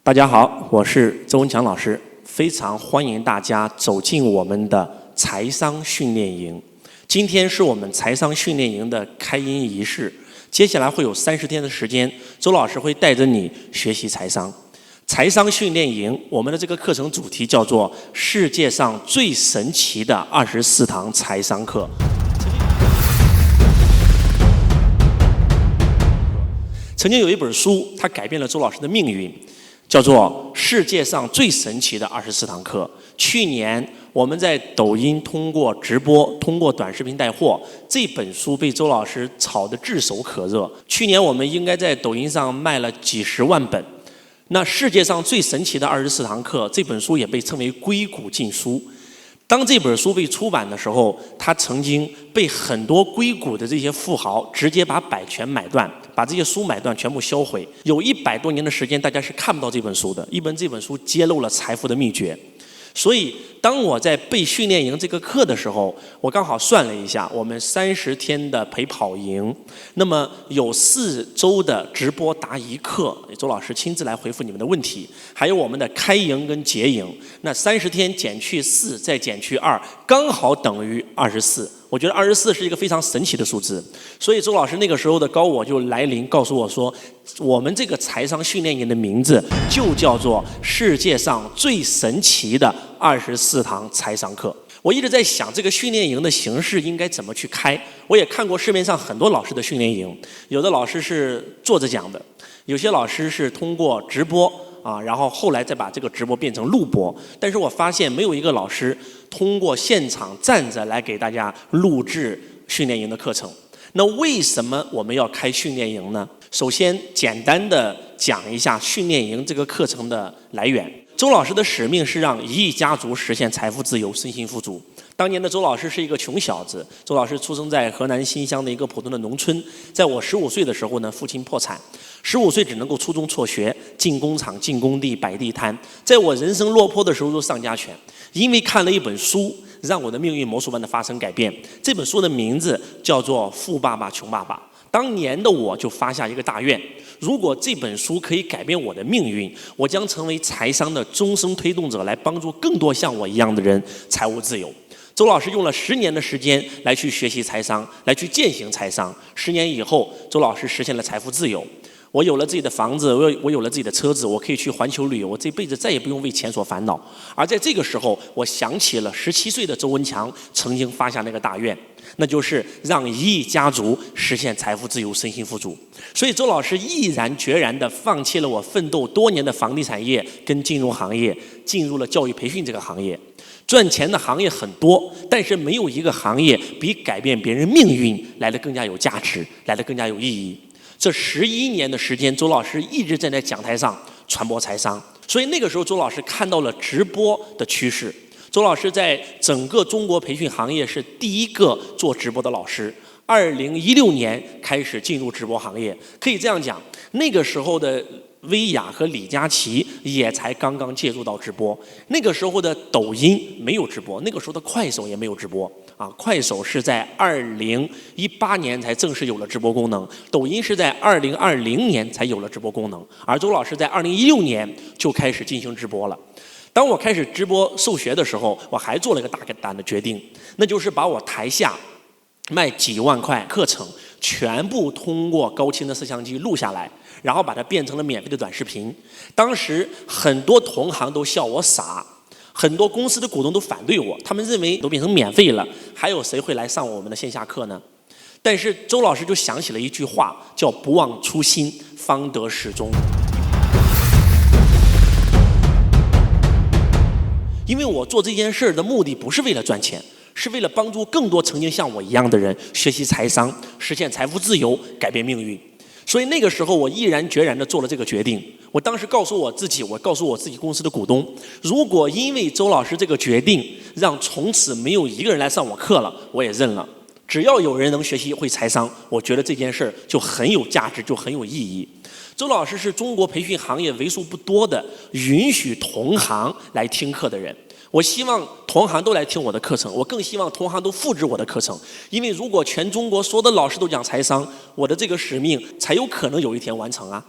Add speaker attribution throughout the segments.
Speaker 1: 大家好，我是周文强老师，非常欢迎大家走进我们的财商训练营。今天是我们财商训练营的开营仪式，接下来会有30天的时间，周老师会带着你学习财商。财商训练营，我们的这个课程主题叫做世界上最神奇的24堂财商课。曾经有一本书，它改变了周老师的命运，叫做《世界上最神奇的24堂课》。去年我们在抖音通过直播、通过短视频带货，这本书被周老师炒得炙手可热。去年我们应该在抖音上卖了几十万本。那世界上最神奇的24堂课这本书也被称为硅谷禁书。当这本书被出版的时候，它曾经被很多硅谷的这些富豪直接把版权买断，把这些书买断，全部销毁。有100多年的时间，大家是看不到这本书的。这本书揭露了财富的秘诀。所以，当我在备训练营这个课的时候，我刚好算了一下，我们30天的陪跑营，那么有4周的直播答疑课，周老师亲自来回复你们的问题，还有我们的开营跟结营。那30天减去4，再减去2，刚好等于24。我觉得24是一个非常神奇的数字，所以周老师那个时候的高我就来临，告诉我说，我们这个财商训练营的名字就叫做世界上最神奇的24堂财商课。我一直在想这个训练营的形式应该怎么去开，我也看过市面上很多老师的训练营，有的老师是坐着讲的，有些老师是通过直播然后后来再把这个直播变成录播，但是我发现没有一个老师通过现场站着来给大家录制训练营的课程。那为什么我们要开训练营呢？首先简单的讲一下训练营这个课程的来源。周老师的使命是让1亿家族实现财富自由、身心富足。当年的周老师是一个穷小子，周老师出生在河南新乡的一个普通的农村。在我15岁的时候呢，父亲破产，15岁只能够初中辍学，进工厂、进工地、摆地摊。在我人生落魄的时候，都上家权。因为看了一本书，让我的命运魔术般的发生改变。这本书的名字叫做《富爸爸穷爸爸》。当年的我就发下一个大愿，如果这本书可以改变我的命运，我将成为财商的终生推动者，来帮助更多像我一样的人财务自由。周老师用了10年的时间来去学习财商，来去践行财商。10年以后，周老师实现了财富自由。我有了自己的房子，我有了自己的车子，我可以去环球旅游，我这辈子再也不用为钱所烦恼。而在这个时候，我想起了17岁的周文强曾经发下那个大愿，那就是让1亿家族实现财富自由、身心富足。所以周老师毅然决然地放弃了我奋斗多年的房地产业跟金融行业，进入了教育培训这个行业。赚钱的行业很多，但是没有一个行业比改变别人命运来得更加有价值，来得更加有意义。这11年的时间，周老师一直站在讲台上传播财商。所以那个时候，周老师看到了直播的趋势。周老师在整个中国培训行业是第一个做直播的老师。2016年开始进入直播行业，可以这样讲，那个时候的薇娅和李佳琦也才刚刚介入到直播。那个时候的抖音没有直播，那个时候的快手也没有直播快手是在2018年才正式有了直播功能，抖音是在2020年才有了直播功能，而周老师在2016年就开始进行直播了。当我开始直播授学的时候，我还做了一个大胆的决定，那就是把我台下卖几万块课程全部通过高清的摄像机录下来，然后把它变成了免费的短视频。当时很多同行都笑我傻，很多公司的股东都反对我，他们认为都变成免费了，还有谁会来上我们的线下课呢？但是周老师就想起了一句话，叫不忘初心，方得始终。因为我做这件事的目的不是为了赚钱，是为了帮助更多曾经像我一样的人学习财商，实现财富自由，改变命运。所以那个时候我毅然决然地做了这个决定。我当时告诉我自己，我告诉我自己公司的股东，如果因为周老师这个决定让从此没有一个人来上我课了，我也认了。只要有人能学习会财商，我觉得这件事就很有价值，就很有意义。周老师是中国培训行业为数不多的允许同行来听课的人。我希望同行都来听我的课程，我更希望同行都复制我的课程。因为如果全中国所有的老师都讲财商，我的这个使命才有可能有一天完成啊。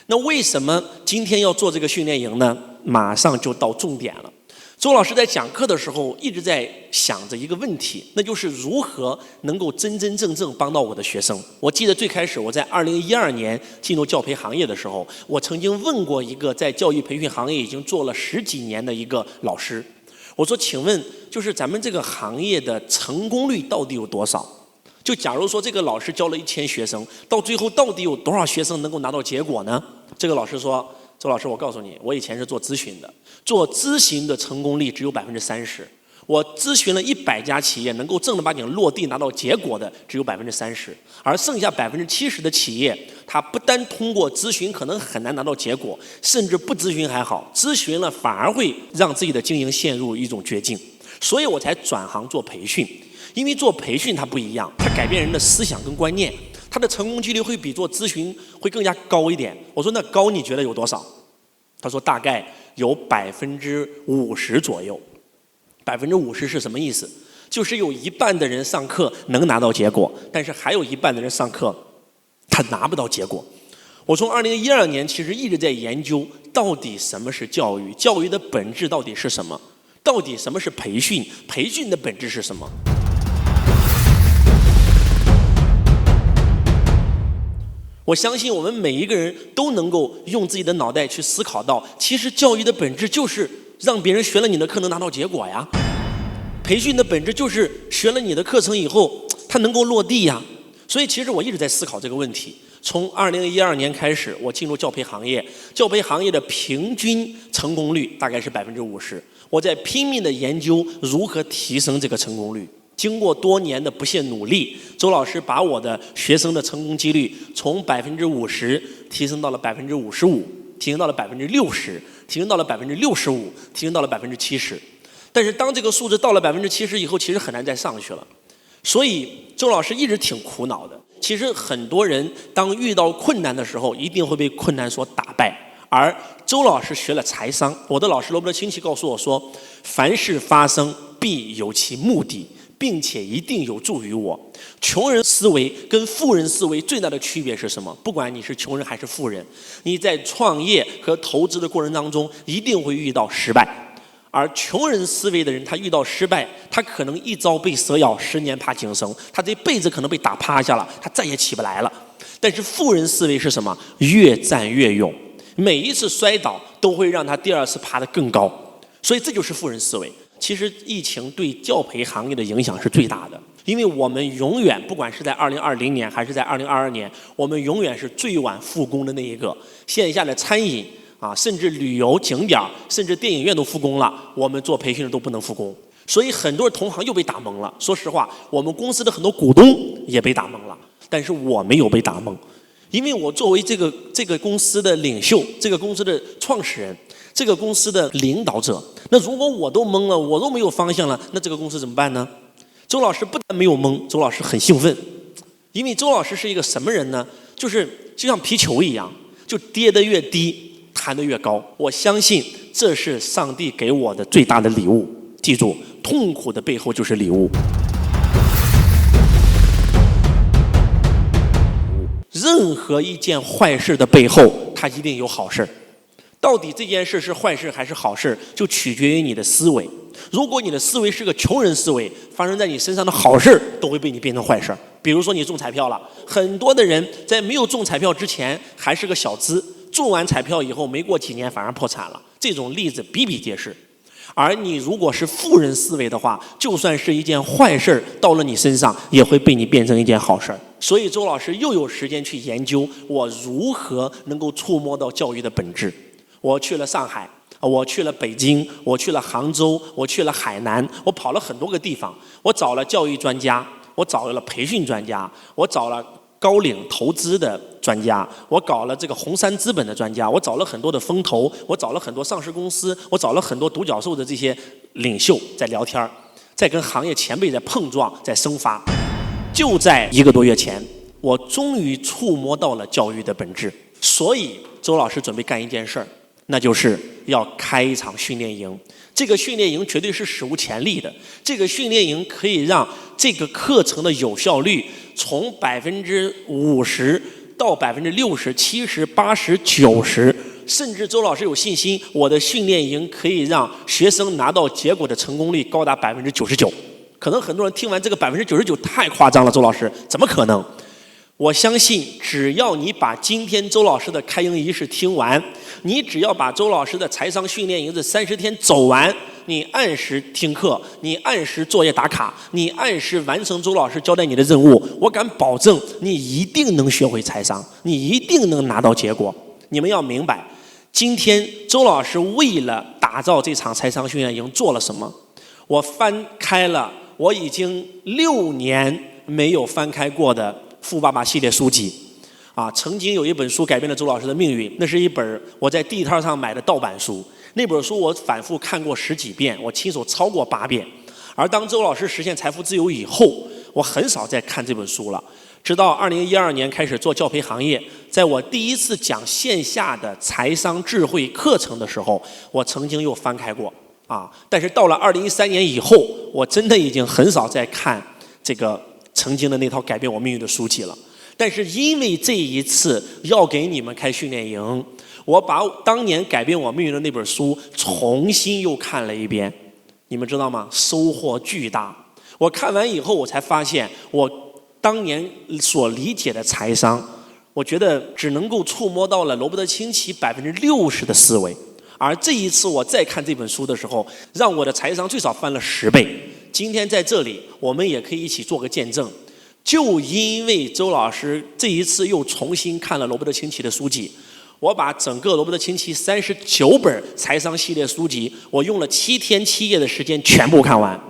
Speaker 1: 那为什么今天要做这个训练营呢？马上就到重点了。周老师在讲课的时候一直在想着一个问题，那就是如何能够真真正正帮到我的学生。我记得最开始我在2012年进入教培行业的时候，我曾经问过一个在教育培训行业已经做了10几年的一个老师，我说请问就是咱们这个行业的成功率到底有多少？就假如说这个老师教了1000学生，到最后到底有多少学生能够拿到结果呢？这个老师说，周老师，我告诉你，我以前是做咨询的，做咨询的成功率只有30%。我咨询了100家企业，能够正儿八经落地拿到结果的只有30%，而剩下70%的企业，它不单通过咨询可能很难拿到结果，甚至不咨询还好，咨询了反而会让自己的经营陷入一种绝境。所以我才转行做培训，因为做培训它不一样，它改变人的思想跟观念。他的成功几率会比做咨询会更加高一点。我说那高你觉得有多少？他说大概有50%左右。50%是什么意思？就是有一半的人上课能拿到结果，但是还有一半的人上课他拿不到结果。我从2012年其实一直在研究到底什么是教育，教育的本质到底是什么，到底什么是培训，培训的本质是什么。我相信我们每一个人都能够用自己的脑袋去思考到，其实教育的本质就是让别人学了你的课能拿到结果呀。培训的本质就是学了你的课程以后，他能够落地呀。所以其实我一直在思考这个问题。从2012年开始，我进入教培行业，教培行业的平均成功率大概是50%。我在拼命的研究如何提升这个成功率。经过多年的不懈努力，周老师把我的学生的成功几率从50%提升到了55%，提升到了60%，提升到了65%，提升到了70%。但是当这个数字到了70%以后，其实很难再上去了。所以周老师一直挺苦恼的。其实很多人当遇到困难的时候，一定会被困难所打败。而周老师学了财商，我的老师罗伯特清崎告诉我说，凡事发生必有其目的，并且一定有助于我。穷人思维跟富人思维最大的区别是什么？不管你是穷人还是富人，你在创业和投资的过程当中一定会遇到失败。而穷人思维的人，他遇到失败，他可能一朝被蛇咬，10年怕井绳，他这辈子可能被打趴下了，他再也起不来了。但是富人思维是什么？越战越勇，每一次摔倒都会让他第2次爬得更高。所以这就是富人思维。其实疫情对教培行业的影响是最大的，因为我们永远不管是在2020年还是在2022年，我们永远是最晚复工的那一个。线下的餐饮甚至旅游景点，甚至电影院都复工了，我们做培训的都不能复工。所以很多同行又被打懵了。说实话，我们公司的很多股东也被打懵了，但是我没有被打懵，因为我作为这个公司的领袖，这个公司的创始人，这个公司的领导者，那如果我都懵了，我都没有方向了，那这个公司怎么办呢？周老师不但没有懵，周老师很兴奋，因为周老师是一个什么人呢？就像皮球一样，就跌得越低，弹得越高。我相信这是上帝给我的最大的礼物。记住，痛苦的背后就是礼物。任何一件坏事的背后，它一定有好事。到底这件事是坏事还是好事，就取决于你的思维。如果你的思维是个穷人思维，发生在你身上的好事都会被你变成坏事。比如说你中彩票了，很多的人在没有中彩票之前还是个小资，中完彩票以后没过几年反而破产了，这种例子比比皆是。而你如果是富人思维的话，就算是一件坏事到了你身上，也会被你变成一件好事。所以周老师又有时间去研究我如何能够触摸到教育的本质。我去了上海，我去了北京，我去了杭州，我去了海南，我跑了很多个地方。我找了教育专家，我找了培训专家，我找了高瓴投资的专家，我搞了这个红杉资本的专家，我找了很多的风投，我找了很多上市公司，我找了很多独角兽的这些领袖在聊天，在跟行业前辈在碰撞，在生发。就在1个多月前，我终于触摸到了教育的本质。所以周老师准备干一件事儿，那就是要开一场训练营。这个训练营绝对是史无前例的，这个训练营可以让这个课程的有效率从50%到60%、70%、80%、90%，甚至周老师有信心，我的训练营可以让学生拿到结果的成功率高达99%。可能很多人听完这个99%太夸张了，周老师怎么可能？我相信，只要你把今天周老师的开营仪式听完，你只要把周老师的财商训练营这30天走完，你按时听课，你按时作业打卡，你按时完成周老师交代你的任务，我敢保证，你一定能学会财商，你一定能拿到结果。你们要明白，今天周老师为了打造这场财商训练营做了什么？我翻开了我已经6年没有翻开过的富爸爸系列书籍，曾经有一本书改变了周老师的命运，那是一本我在地摊上买的盗版书，那本书我反复看过10几遍，我亲手抄过8遍。而当周老师实现财富自由以后，我很少再看这本书了。直到2012年开始做教培行业，在我第一次讲线下的财商智慧课程的时候，我曾经又翻开过但是到了2013年以后，我真的已经很少再看这个曾经的那套改变我命运的书籍了。但是因为这一次要给你们开训练营，我把当年改变我命运的那本书重新又看了一遍，你们知道吗？收获巨大。我看完以后，我才发现我当年所理解的财商，我觉得只能够触摸到了罗伯特清崎60%的思维。而这一次我再看这本书的时候，让我的财商最少翻了10倍。今天在这里，我们也可以一起做个见证。就因为周老师这一次又重新看了罗伯特清崎的书籍，我把整个罗伯特清崎39本财商系列书籍，我用了7天7夜的时间全部看完。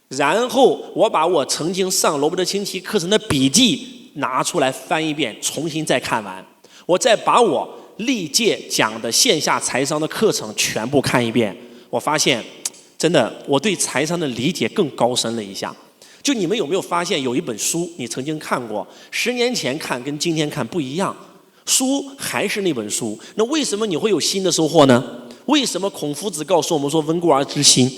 Speaker 1: 然后我把我曾经上罗伯特清崎课程的笔记拿出来翻一遍，重新再看完。我再把我历届讲的线下财商的课程全部看一遍，我发现真的我对财商的理解更高深了一下。就你们有没有发现，有一本书你曾经看过，10年前看跟今天看不一样，书还是那本书，那为什么你会有新的收获呢？为什么孔夫子告诉我们说温故而知新？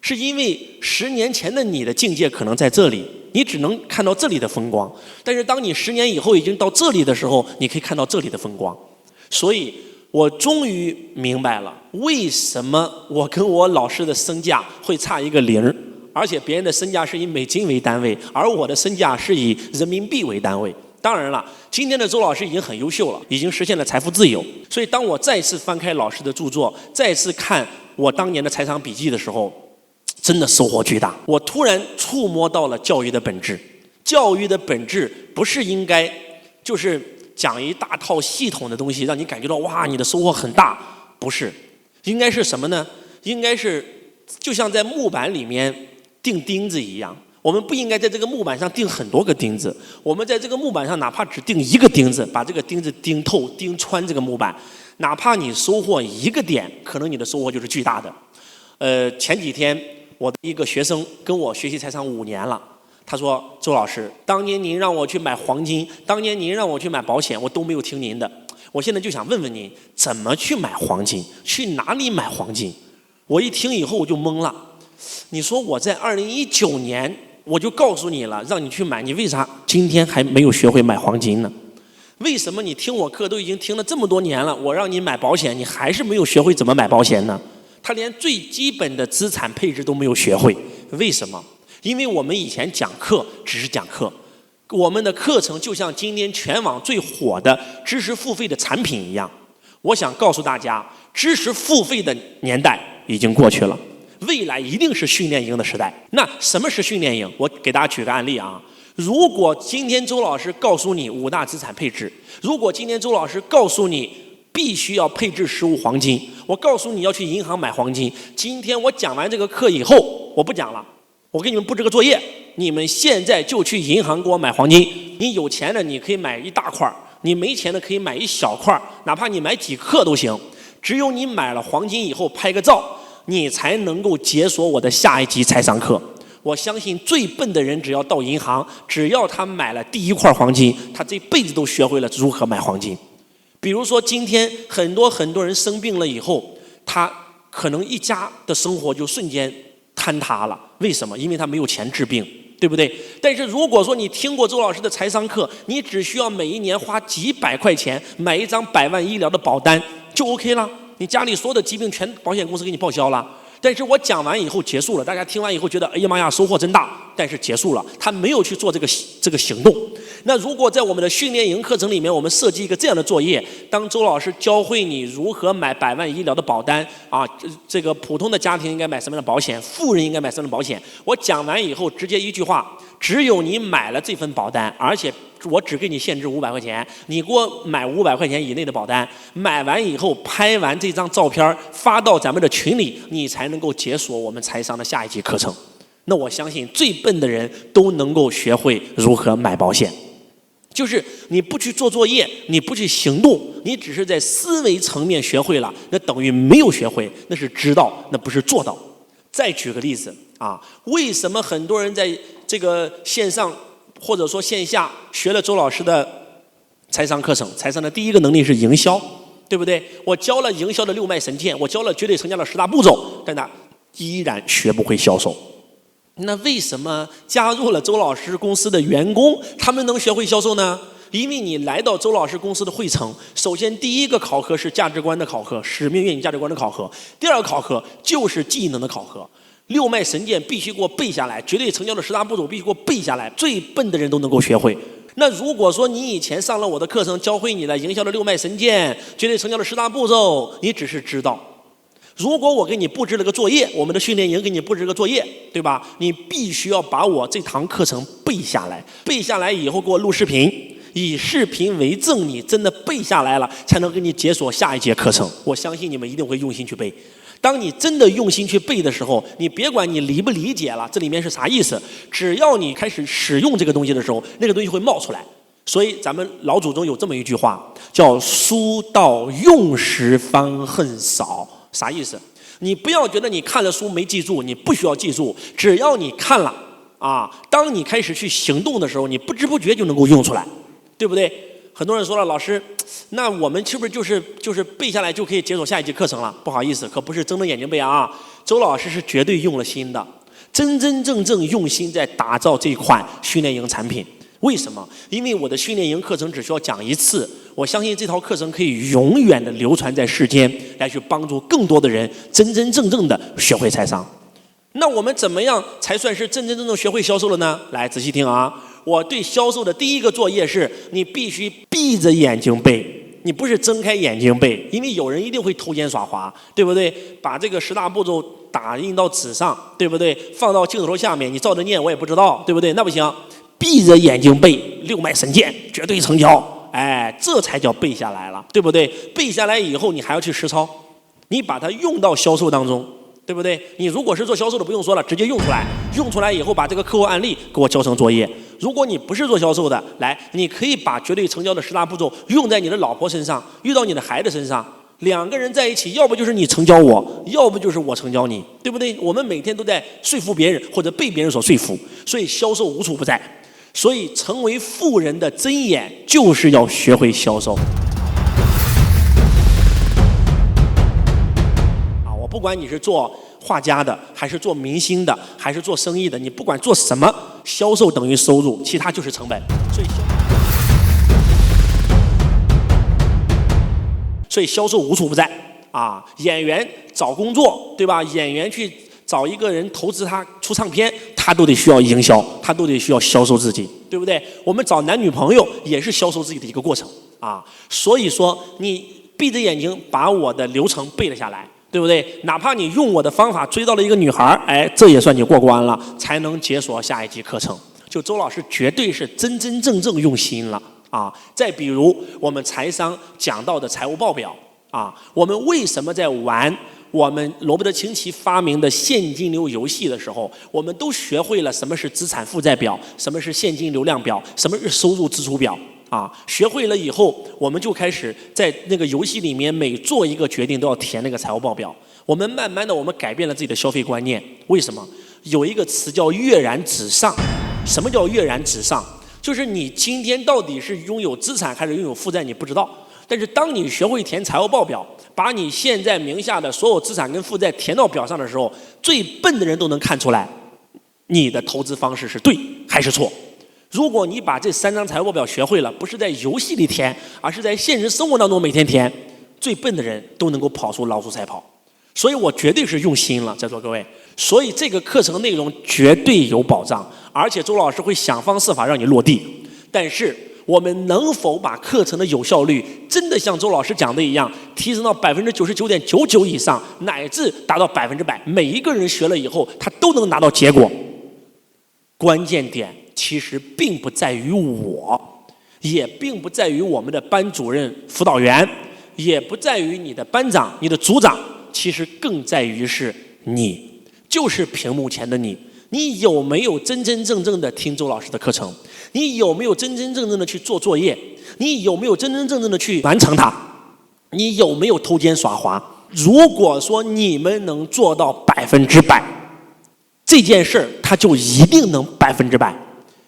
Speaker 1: 是因为10年前的你的境界可能在这里，你只能看到这里的风光，但是当你10年以后已经到这里的时候，你可以看到这里的风光。所以我终于明白了，为什么我跟我老师的身价会差一个0，而且别人的身价是以美金为单位，而我的身价是以人民币为单位。当然了，今天的周老师已经很优秀了，已经实现了财富自由。所以当我再次翻开老师的著作，再次看我当年的财商笔记的时候，真的收获巨大。我突然触摸到了教育的本质。教育的本质不是应该就是讲一大套系统的东西，让你感觉到哇，你的收获很大。不是，应该是什么呢？应该是就像在木板里面钉钉子一样，我们不应该在这个木板上钉很多个钉子，我们在这个木板上哪怕只钉一个钉子，把这个钉子钉透、钉穿这个木板，哪怕你收获1个点，可能你的收获就是巨大的。前几天我的一个学生跟我学习财商5年了，他说：“周老师，当年您让我去买黄金，当年您让我去买保险，我都没有听您的。我现在就想问问您，怎么去买黄金？去哪里买黄金？”我一听以后我就懵了。你说我在2019年我就告诉你了，让你去买，你为啥今天还没有学会买黄金呢？为什么你听我课都已经听了这么多年了，我让你买保险，你还是没有学会怎么买保险呢？他连最基本的资产配置都没有学会，为什么？因为我们以前讲课只是讲课，我们的课程就像今天全网最火的知识付费的产品一样。我想告诉大家，知识付费的年代已经过去了，未来一定是训练营的时代。那什么是训练营？我给大家举个案例啊。如果今天周老师告诉你5大资产配置，如果今天周老师告诉你必须要配置15黄金，我告诉你要去银行买黄金，今天我讲完这个课以后，我不讲了，我给你们布置个作业，你们现在就去银行给我买黄金。你有钱的你可以买一大块，你没钱的可以买一小块，哪怕你买几克都行。只有你买了黄金以后拍个照，你才能够解锁我的下一集财商课。我相信最笨的人只要到银行，只要他买了第1块黄金，他这辈子都学会了如何买黄金。比如说今天很多人生病了以后，他可能一家的生活就瞬间坍塌了。为什么？因为他没有钱治病。对不对？但是如果说你听过周老师的财商课，你只需要每一年花几百块钱买一张100万医疗的保单就 OK 了，你家里所有的疾病全保险公司给你报销了。但是我讲完以后结束了，大家听完以后觉得哎呀妈呀收获真大，但是结束了，他没有去做这个行动。那如果在我们的训练营课程里面，我们设计一个这样的作业，当周老师教会你如何买100万医疗的保单啊，这个普通的家庭应该买什么样的保险，富人应该买什么样的保险，我讲完以后直接一句话，只有你买了这份保单，而且我只给你限制500块钱，你给我买500块钱以内的保单，买完以后拍完这张照片发到咱们的群里，你才能够解锁我们财商的下一节课程。那我相信最笨的人都能够学会如何买保险。就是你不去做作业，你不去行动，你只是在思维层面学会了，那等于没有学会，那是知道，那不是做到。再举个例子啊，为什么很多人在这个线上或者说线下学了周老师的财商课程，财商的第一个能力是营销，对不对？我教了营销的6脉神剑，我教了绝对成交的10大步骤，但他依然学不会销售。那为什么加入了周老师公司的员工，他们能学会销售呢？因为你来到周老师公司的会程，首先第一个考核是价值观的考核，使命愿景价值观的考核；第二个考核就是技能的考核。6脉神剑必须给我背下来，绝对成交的10大步骤必须给我背下来，最笨的人都能够学会。那如果说你以前上了我的课程，教会你了营销的6脉神剑，绝对成交的10大步骤，你只是知道。如果我给你布置了个作业，我们的训练营给你布置个作业，对吧？你必须要把我这堂课程背下来，背下来以后给我录视频，以视频为证，你真的背下来了，才能给你解锁下一节课程。我相信你们一定会用心去背。当你真的用心去背的时候，你别管你理不理解了，这里面是啥意思，只要你开始使用这个东西的时候，那个东西会冒出来。所以咱们老祖宗有这么一句话，叫书到用时方恨少。啥意思？你不要觉得你看了书没记住，你不需要记住，只要你看了啊，当你开始去行动的时候，你不知不觉就能够用出来，对不对？很多人说了，老师，那我们是不是就是背下来就可以解锁下一节课程了？不好意思，可不是睁着眼睛背啊。周老师是绝对用了心的，真真正正用心在打造这款训练营产品。为什么？因为我的训练营课程只需要讲一次，我相信这套课程可以永远的流传在世间，来去帮助更多的人真真正正的学会财商。那我们怎么样才算是真真正正学会销售了呢？来仔细听啊！我对销售的第一个作业是，你必须闭着眼睛背，你不是睁开眼睛背，因为有人一定会偷奸耍滑，对不对？把这个10大步骤打印到纸上，对不对？放到镜头下面，你照着念，我也不知道，对不对？那不行。闭着眼睛背6脉神剑，绝对成交，哎，这才叫背下来了，对不对？背下来以后，你还要去实操，你把它用到销售当中，对不对？你如果是做销售的，不用说了，直接用出来，用出来以后，把这个客户案例给我交成作业。如果你不是做销售的，来，你可以把绝对成交的10大步骤用在你的老婆身上，遇到你的孩子身上。2个人在一起，要不就是你成交我，要不就是我成交你，对不对？我们每天都在说服别人或者被别人所说服，所以销售无处不在。所以，成为富人的箴言就是要学会销售。啊，我不管你是做画家的，还是做明星的，还是做生意的，你不管做什么，销售等于收入，其他就是成本。所以销售无处不在啊！演员找工作，对吧？演员去找一个人投资他出唱片，他都得需要营销，他都得需要销售自己，对不对？我们找男女朋友也是销售自己的一个过程啊。所以说，你闭着眼睛把我的流程背了下来，对不对？哪怕你用我的方法追到了一个女孩，哎，这也算你过关了，才能解锁下一节课程。就周老师绝对是真真正正用心了啊！再比如我们财商讲到的财务报表啊，我们为什么在玩我们罗伯特清崎发明的现金流游戏的时候，我们都学会了什么是资产负债表，什么是现金流量表，什么是收入支出表啊。学会了以后，我们就开始在那个游戏里面每做一个决定都要填那个财务报表。我们慢慢的，我们改变了自己的消费观念。为什么？有一个词叫跃然纸上。什么叫跃然纸上？就是你今天到底是拥有资产还是拥有负债，你不知道。但是当你学会填财务报表，把你现在名下的所有资产跟负债填到表上的时候，最笨的人都能看出来，你的投资方式是对还是错。如果你把这3张财务报表学会了，不是在游戏里填，而是在现实生活当中每天填，最笨的人都能够跑出老鼠赛跑。所以我绝对是用心了，在座各位。所以这个课程内容绝对有保障，而且周老师会想方设法让你落地。但是我们能否把课程的有效率真的像周老师讲的一样，提升到99.99%以上，乃至达到100%？每一个人学了以后，他都能拿到结果。关键点其实并不在于我，也并不在于我们的班主任、辅导员，也不在于你的班长、你的组长，其实更在于是你，就是屏幕前的你。你有没有真真正正的听周老师的课程？你有没有真真正正的去做作业？你有没有真真正正的去完成它？你有没有偷奸耍滑？如果说你们能做到100%，这件事儿它就一定能100%，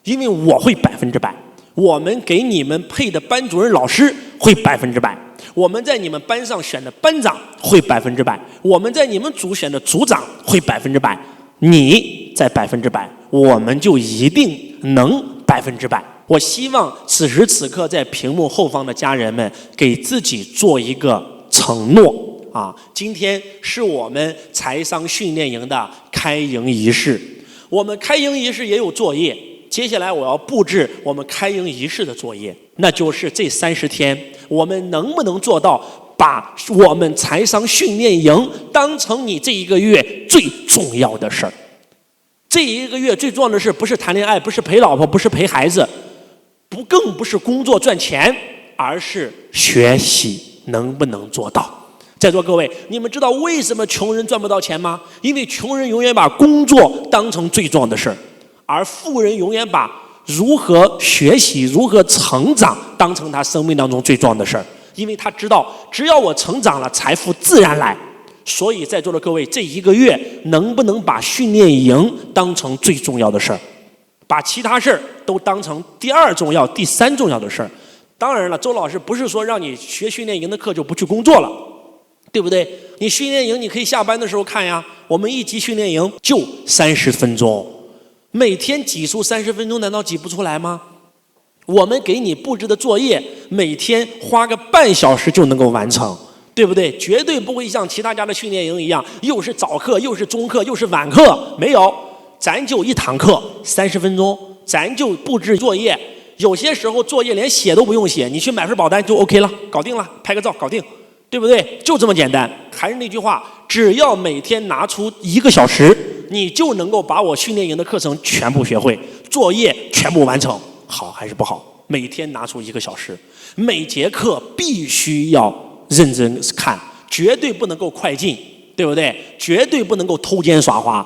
Speaker 1: 因为我会100%，我们给你们配的班主任老师会100%，我们在你们班上选的班长会100%，我们在你们组选的组长会100%，你在100%，我们就一定能100%。我希望此时此刻在屏幕后方的家人们给自己做一个承诺。今天是我们财商训练营的开营仪式，我们开营仪式也有作业，接下来我要布置我们开营仪式的作业，那就是这30天我们能不能做到把我们财商训练营当成你这一个月最重要的事儿。这一个月最重要的事不是谈恋爱，不是陪老婆，不是陪孩子，更不是工作赚钱，而是学习能不能做到。在座各位，你们知道为什么穷人赚不到钱吗？因为穷人永远把工作当成最重要的事儿，而富人永远把如何学习、如何成长当成他生命当中最重要的事儿。因为他知道，只要我成长了，财富自然来。所以在座的各位，这一个月能不能把训练营当成最重要的事儿，把其他事儿都当成第2重要、第3重要的事儿？当然了，周老师不是说让你学训练营的课就不去工作了，对不对？你训练营你可以下班的时候看呀。我们1集训练营就30分钟，每天挤出30分钟，难道挤不出来吗？我们给你布置的作业，每天花个半小时就能够完成，对不对？绝对不会像其他家的训练营一样，又是早课，又是中课，又是晚课，没有，咱就1堂课30分钟，咱就布置作业。有些时候作业连写都不用写，你去买份保单就 OK 了，搞定了，拍个照搞定，对不对？就这么简单。还是那句话，只要每天拿出1个小时，你就能够把我训练营的课程全部学会，作业全部完成。好还是不好？每天拿出1个小时，每节课必须要认真看，绝对不能够快进，对不对？绝对不能够偷奸耍滑。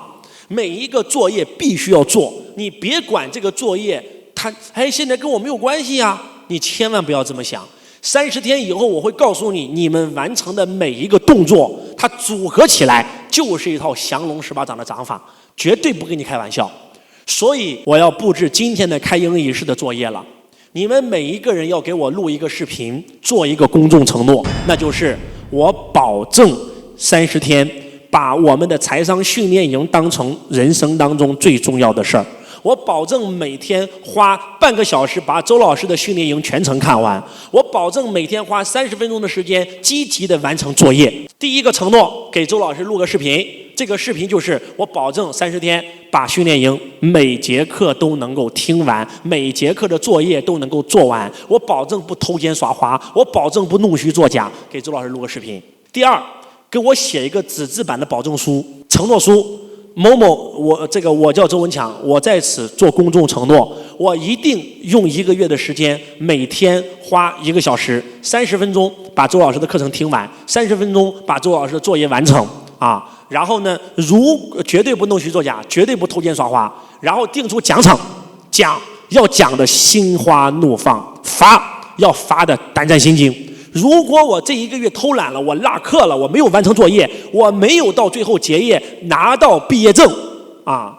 Speaker 1: 每一个作业必须要做，你别管这个作业它现在跟我没有关系啊，你千万不要这么想。30天以后我会告诉你，你们完成的每一个动作，它组合起来就是一套降龙18掌的掌法，绝对不跟你开玩笑。所以我要布置今天的开营仪式的作业了，你们每一个人要给我录一个视频，做一个公众承诺，那就是我保证30天把我们的财商训练营当成人生当中最重要的事儿。我保证每天花半个小时把周老师的训练营全程看完，我保证每天花30分钟的时间积极的完成作业。第一个承诺，给周老师录个视频，这个视频就是我保证30天把训练营每节课都能够听完，每节课的作业都能够做完，我保证不偷奸耍滑，我保证不弄虚作假，给周老师录个视频。第二，给我写一个纸质版的保证书、承诺书。某某，我叫周文强，我在此做公众承诺，我一定用1个月的时间，每天花1个小时，30分钟把周老师的课程听完，30分钟把周老师的作业完成啊。然后呢，绝对不弄虚作假，绝对不偷奸耍滑，然后定出奖惩，要讲的心花怒放，罚要罚的胆战心惊。如果我这1个月偷懒了，我落课了，我没有完成作业，我没有到最后结业拿到毕业证啊，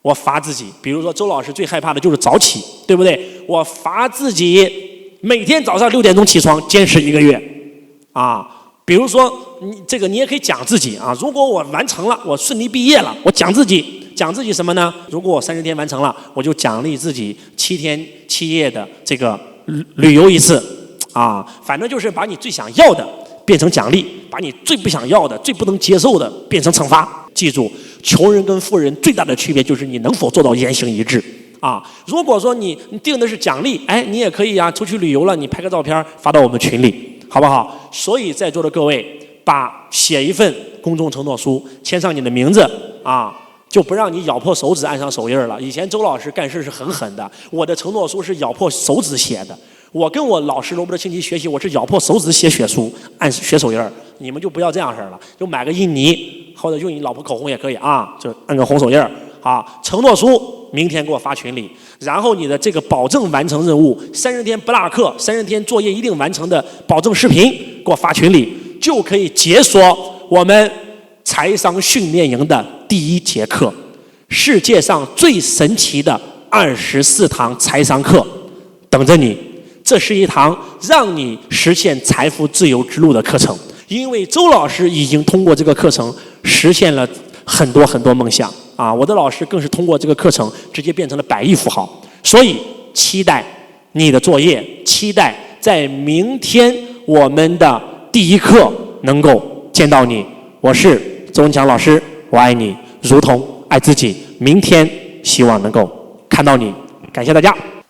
Speaker 1: 我罚自己。比如说周老师最害怕的就是早起，对不对？我罚自己每天早上6点钟起床，坚持1个月啊。比如说你也可以讲自己啊，如果我完成了，我顺利毕业了，我讲自己奖自己什么呢？如果我30天完成了，我就奖励自己7天7夜的这个旅游一次啊，反正就是把你最想要的变成奖励，把你最不想要的、最不能接受的变成惩罚。记住，穷人跟富人最大的区别就是你能否做到言行一致啊。如果说你定的是奖励，哎，你也可以啊，出去旅游了，你拍个照片发到我们群里，好不好？所以在座的各位，写一份公众承诺书，签上你的名字啊，就不让你咬破手指按上手印了。以前周老师干事是很狠的，我的承诺书是咬破手指写的。我跟我老师罗伯特清崎学习，我是咬破手指写血书，按血手印儿。你们就不要这样式儿了，就买个印泥，或者用你老婆口红也可以啊，就按个红手印儿啊。承诺书明天给我发群里，然后你的这个保证完成任务，30天不落课，30天作业一定完成的保证视频给我发群里，就可以解锁我们财商训练营的第1节课，世界上最神奇的24堂财商课等着你。这是一堂让你实现财富自由之路的课程，因为周老师已经通过这个课程实现了很多很多梦想啊！我的老师更是通过这个课程直接变成了100亿富豪，所以期待你的作业，期待在明天我们的第1课能够见到你。我是周文强老师，我爱你如同爱自己，明天希望能够看到你，感谢大家。